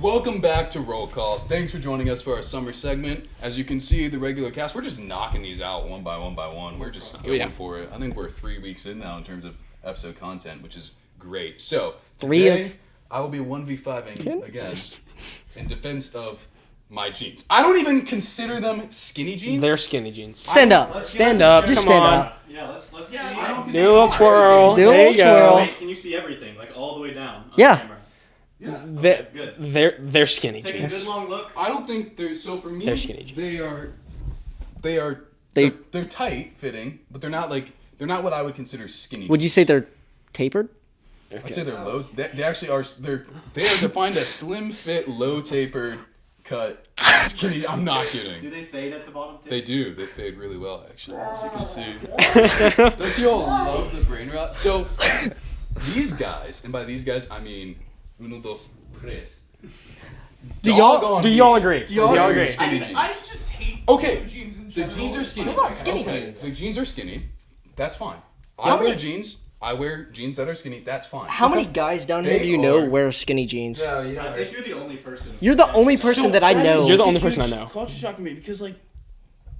Welcome back to Roll Call. Thanks for joining us for our summer segment. As you can see, the regular cast, we're just knocking these out one by one. We're just going for it. I think we're 3 weeks in now in terms of episode content, which is great. So, today, I will be 1v5ing again in defense of my jeans. I don't even consider them skinny jeans. They're skinny jeans. Stand up. Stand up. Just Come stand on. up. Yeah, let's see. Do a little twirl. Do a There little you go. twirl. Wait, can you see everything? Like all the way down on Yeah. camera? Yeah. Okay, good. They're skinny Take a jeans. good long look. I don't think they're, so for me, They're skinny jeans. they're tight fitting, but they're not what I would consider skinny. Would you say they're tapered? I'd say they're low. They actually are. They are defined as slim fit, low tapered, cut, skinny. I'm not kidding. Do they fade at the bottom too? They do. They fade really well, actually, as you can see. Don't you all love the brain rot? So these guys, and by these guys I mean uno dos tres. Do y'all agree? Do y'all agree? Skinny jeans. I just hate Okay, jeans in the general. jeans are skinny. What about skinny Okay, jeans? the jeans are skinny. That's fine. How I wear many- jeans. I wear jeans that are skinny. That's fine. How many guys down here They do you know are- wear skinny jeans? No, you know. I think you're the only person. You're the only person that I know. You're the only person I know. Culture shock for me because, like,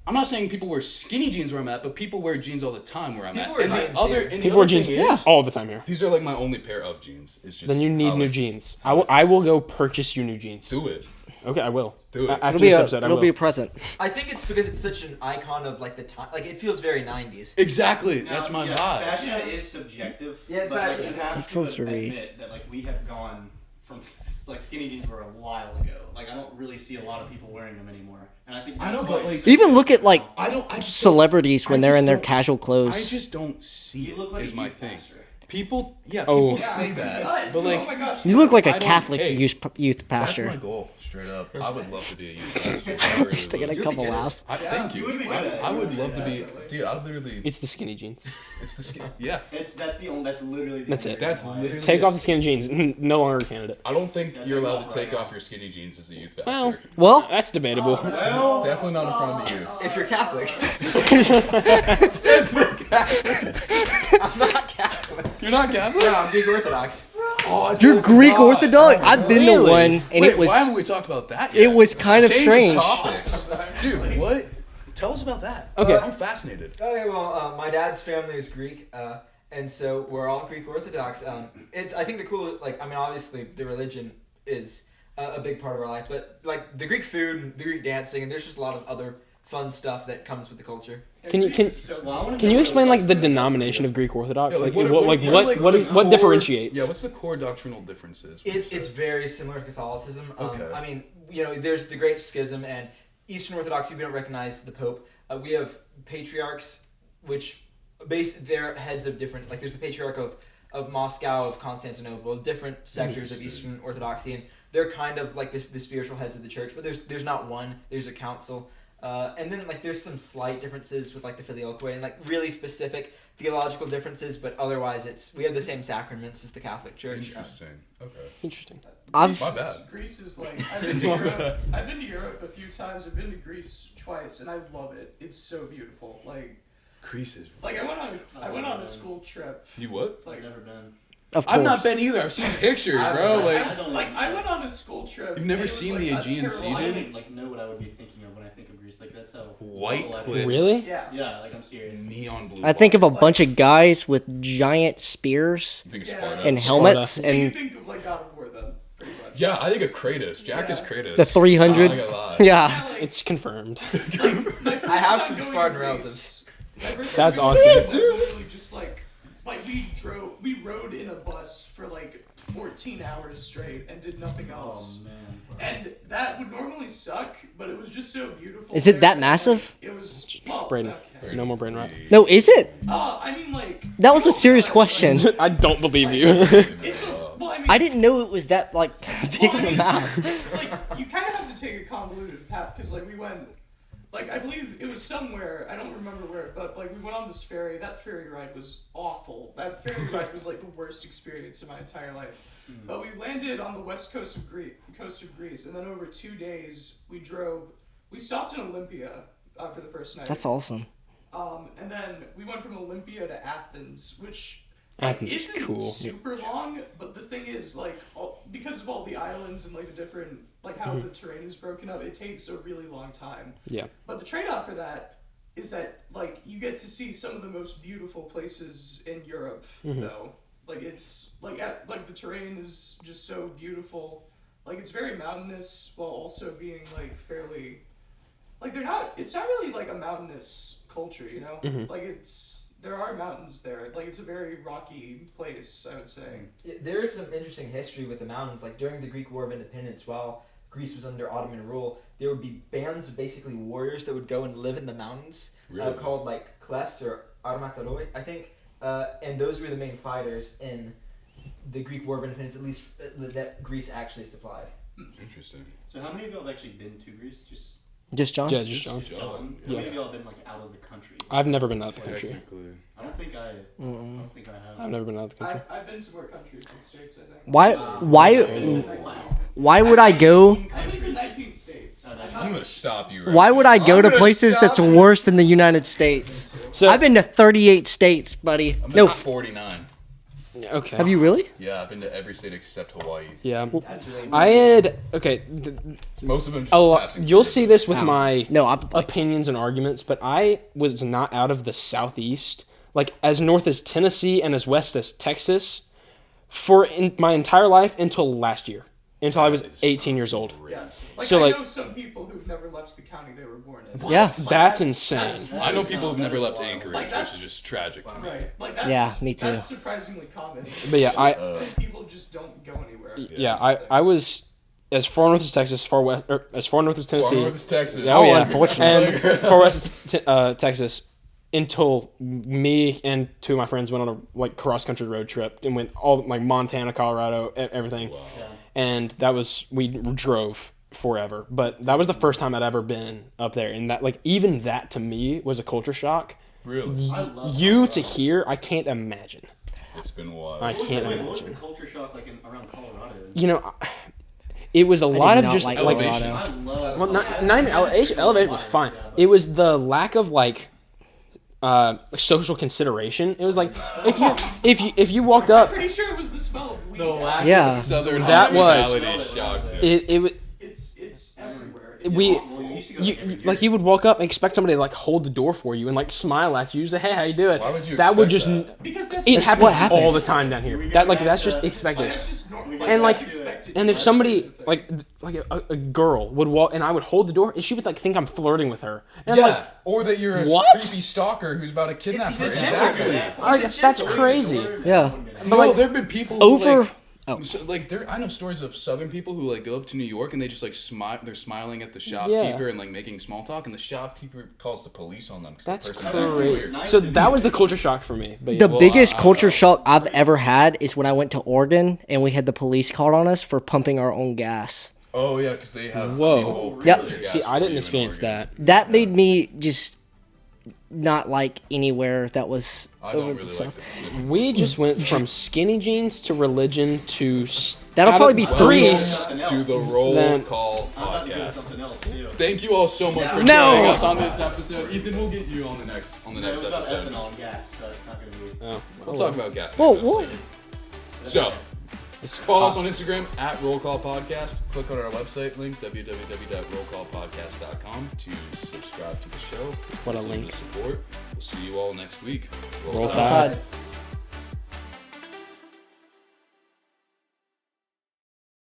I'm not saying people wear skinny jeans where I'm at, but people wear jeans all the time where I'm People at. wear And the jeans other, here. and the People wear other jeans thing is, all the time here. these are like my only pair of jeans. It's just Then you need new Alex, jeans. I will go purchase you new jeans. Do it. Okay, I will. Do it. After It'll be this a, episode, I it'll will. be a present. I think it's because it's such an icon of like the time. Like it feels very 90s. Exactly. Now, That's my yeah, vibe. Fashion is subjective. Yeah, but like, fact- you have It to feels very- admit that like we have gone from like skinny jeans were a while ago. Like I don't really see a lot of people wearing them anymore. And I think I know, that's but, why like, it's Even look at like I just celebrities when I they're just in their don't- casual I clothes. just don't see You look like is a my youth thing. pastor. People Oh. say that, Guys, but like oh my gosh. You look like I a don't- Catholic hey, youth that's my pastor. goal, straight up. I would love to be a youth pastor. I really Just taking would. a couple laughs. Thank you. You would be good at it. I would love to Yeah, be, definitely. dude. I literally. It's the skinny jeans. It's the skin. Yeah. That's literally the That's only it. That's reason why. literally- Take off the skinny jeans. No longer a candidate. I don't think Yeah, you're they're allowed not to take right off now. your skinny jeans as a youth Well, pastor. Well, that's debatable. Well, Definitely not in front of the youth. If you're Catholic, I'm not Catholic. You're not Catholic? no, I'm Greek Orthodox. Oh, I You're totally Greek forgot. Orthodox. I've been to Really? one, and Wait, it was why haven't we talked about that yet? it was kind of Change strange. topics. Dude, what? Tell us about that. Okay. I'm fascinated. Okay, well, my dad's family is Greek, and so we're all Greek Orthodox. It's I think the cool obviously the religion is a big part of our life, but like the Greek food, the Greek dancing, and there's just a lot of other fun stuff that comes with the culture. Can you well, I wanna can know you what explain it like was the for denomination of Greek Orthodox? Yeah, Like what what differentiates? Yeah, what's the core doctrinal differences? would you say? It's very similar to Catholicism. Okay. I mean, there's the Great Schism, and Eastern Orthodoxy, we don't recognize the Pope. We have patriarchs, which they're heads of different, like there's the patriarch of Moscow, of Constantinople, different sectors of Eastern Orthodoxy, and they're kind of like the spiritual heads of the church, but there's not one, there's a council. And then like there's some slight differences with like the filioque and like really specific theological differences, but otherwise we have the same sacraments as the Catholic Church. Interesting. Okay. Interesting. I've My bad. Greece is like I've been to Europe. I've been to Europe a few times. I've been to Greece twice, and I love it. It's so beautiful. Creases. Like I went on a school trip. You what? Like I've never been. of course. I've not been either. I've seen pictures, I- bro. I- Like, I don't like even I know. went on a school trip. You've never and it was, seen like, the a Aegean terrible- Sea, I dude? don't even like know what I would be thinking of when I think of Greece. Like that's how White level I cliffs. Really? Yeah. Yeah, like I'm serious. neon blue. I think of a water. bunch of guys with giant spears You think of Yeah. Sparta? and helmets So you and think of like God of War then, pretty much. Yeah, I think of Kratos. Jack is Yeah. Kratos. the 300. I'm not gonna lie. Yeah. Like, It's confirmed. my first I have time some going Spartan to relatives. Greece, my first That's time awesome. going to Greece, I literally just like we rode in a bus for like 14 hours straight and did nothing Oh else. man. And that would normally suck, but it was just so beautiful. Is it there, that and, massive? Like, it was. Well, Braden. okay. No more brain rot. No, is it? I mean, like. That was a serious like, question. I don't believe you. It's a, well, I mean, I didn't know it was that like big well, I of a mean, map. like you kind of have to take a convoluted path because like we went. Like, I believe it was somewhere, I don't remember where, but, like, we went on this ferry. That ferry ride was awful. That ferry ride was, like, the worst experience of my entire life. But we landed on the west coast of Greece, and then over 2 days, we stopped in Olympia for the first night. That's awesome. And then we went from Olympia to Athens, which Athens is isn't cool. super long, but the thing is, like, because of all the islands and like the different like how the terrain is broken up, it takes a really long time. Yeah. But the trade-off for that is that like you get to see some of the most beautiful places in Europe though. Like it's like the terrain is just so beautiful. Like it's very mountainous while also being like fairly like it's not really like a mountainous culture, you know? Like there are mountains there. Like it's a very rocky place, I would say. There is some interesting history with the mountains. Like during the Greek War of Independence, while Greece was under Ottoman rule, there would be bands of basically warriors that would go and live in the mountains, called like clefs or armatoroi, I think. And those were the main fighters in the Greek War of Independence, at least that Greece actually supplied. Interesting. So how many of y'all have actually been to Greece? Just John? Yeah, just John. Just John. How many of y'all have been like out of the country? I've never been out of the country. Technically. I don't think I have. I've never been out of the country. I've been to more countries than states, I think. Why would I go? I've been to 19 states. I'm gonna stop you. Right Why would I now. go I'm to gonna places stop that's you. worse than the United States? So I've been to 38 states, buddy. I'm No, 49. okay. have you really? Yeah, I've been to every state except Hawaii. Yeah. That's really I had Most of them. Just passing you'll through. see this with my No, I'm like, opinions and arguments, but I was not out of the Southeast, like as north as Tennessee and as west as Texas, for my entire life until last year, until I was 18 years old. Yeah. Like So, I like- know some people who've never left the county they were born in. yeah. Like, That's insane. I know people who've never left Anchorage, Like, which that's- is just tragic to me. Right. Like that's Yeah, me too. That's surprisingly common. But yeah, And people just don't go anywhere. Yeah, I was as far north as Texas, far west, or as far north as Tennessee. Far north is Texas. Oh yeah, unfortunately. and far west is Texas, until me and two of my friends went on a like cross country road trip and went all like Montana, Colorado, everything, and that was we drove forever. But that was the first time I'd ever been up there, and that like even that to me was a culture shock. Really? I love You Colorado. to hear, I can't imagine. It's been wild. I can't What was the imagine. culture shock like around Colorado? You know, it was a lot of not just like like elevation. I love. well, not even elevated was fine. It was the lack of like social consideration. It was like if you walked up, Pretty sure it was the smell of weed. Yeah. Southern That was- hospitality shocked me. it would It's everywhere. you would walk up and expect somebody to like hold the door for you and like smile at you, say hey how you doing? Why would you that would just expect that? Because that's it That's happens what happens. all the time down here. That like that's just expected. That's just normal. And like, that's expected. and if That's somebody the thing. like a girl would walk and I would hold the door, and she would like think I'm flirting with her. And Yeah, I'm like, or that you're a What? creepy stalker who's about to kidnap He's her. a gentleman. Exactly. oh, that's crazy. Yeah. But No, like, there have been people who, Over. like, so, like I know stories of Southern people who like go up to New York and they just like smile. They're smiling at the shopkeeper and like making small talk, and the shopkeeper calls the police on them. 'Cause that's the person crazy. Nice So to that meet was the you. culture shock for me. But The yeah. biggest I don't culture know. shock I've ever had is when I went to Oregon and we had the police called on us for pumping our own gas. Oh yeah, because they have. Whoa. people who Yep. fill their gas See, I for didn't you in experience Oregon. that. That made me just not like anywhere that was I over don't the really south. like the Pacific. We just went from skinny jeans to religion to That'll probably be three. To the Roll Then- Call I'm about to do podcast. something else too. Thank you all so much for No. joining us on this episode. Ethan, we'll get you on the next It next was about episode. ethanol and gas, so it's not gonna be. Oh, We'll talk about gas. Whoa, next whoa. episode. So, follow us on Instagram at Roll Call Podcast. Click on our website link, www.rollcallpodcast.com, to subscribe to the show. What a Send link. the support. We'll see you all next week. Roll Tide. Tide.